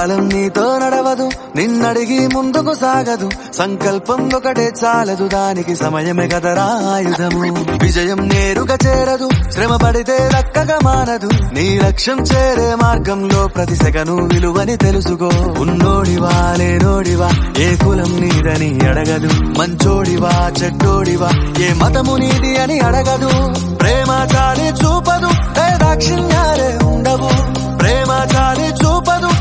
కాలం నీతో నడవదు, నిన్నడిగి ముందుకు సాగదు. సంకల్పం ఒకటే చాలదు, దానికి సమయమే కదరా ఆయుధము. విజయం నేరుగా చేరదు, శ్రమ పడితే దక్కగా మానదు. నీ లక్ష్యం చేరే మార్గంలో ప్రతి సెకను విలువని తెలుసుకో. ఉన్నోడివా లేనోడివా, ఏ కులం నీదని అడగదు. మంచోడివా చెడ్డోడివా, ఏ మతము నీది అని అడగదు. ప్రేమ చాలి చూపదు, దాక్షిణ్యాలే ఉండవు. ప్రేమ చాలి చూపదు,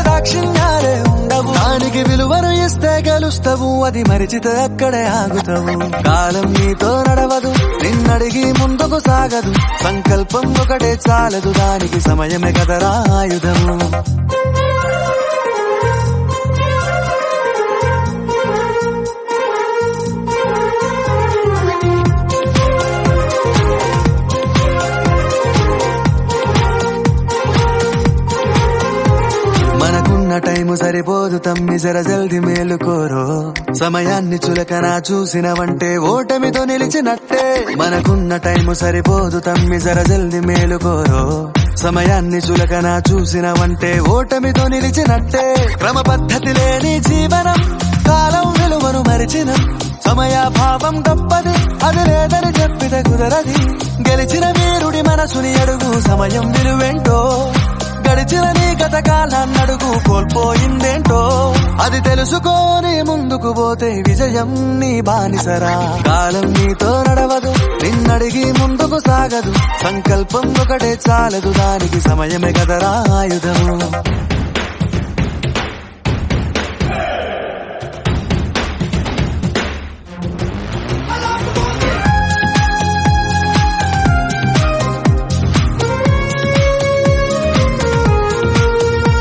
దాక్షిణ్యాలే ఉండవు. దానికి విలువను ఇస్తే గెలుస్తావు, అది మరిచితే అక్కడే ఆగుతావు. కాలం నీతో నడవదు, నిన్నడిగి ముందుకు సాగదు. సంకల్పం ఒకటే చాలదు, దానికి సమయమే కదరా ఆయుధము. మనకున్న టైము సరిపోదు తమ్మి, జర జల్ది మేలుకోరో. సమయాన్ని చులకన చూసినవంటే ఓటమితో నిలిచినట్టే. మనకున్న టైము సరిపోదు తమ్మి, జర జల్ది మేలుకోరో. సమయాన్ని చులకన చూసినవంటే ఓటమితో నిలిచినట్టే. క్రమ పద్ధతి లేని జీవనం, కాలం విలువను మరిచిన. సమయాభావం గొప్పది, అది లేదని చెప్పితే కుదరది. గెలిచిన వీరుడి మనసుని అడుగు, సమయం విలువేంటో. గడిచిన నీ గత కాలాన్నడుగు, కోల్పోయిందేంటో. అది తెలుసుకోని ముందుకు పోతే విజయం నీ బానిసరా. కాలం నీతో నడవదు, నిన్నడిగి ముందుకు సాగదు. సంకల్పం ఒకటే చాలదు, దానికి సమయమే కదరా ఆయుధము.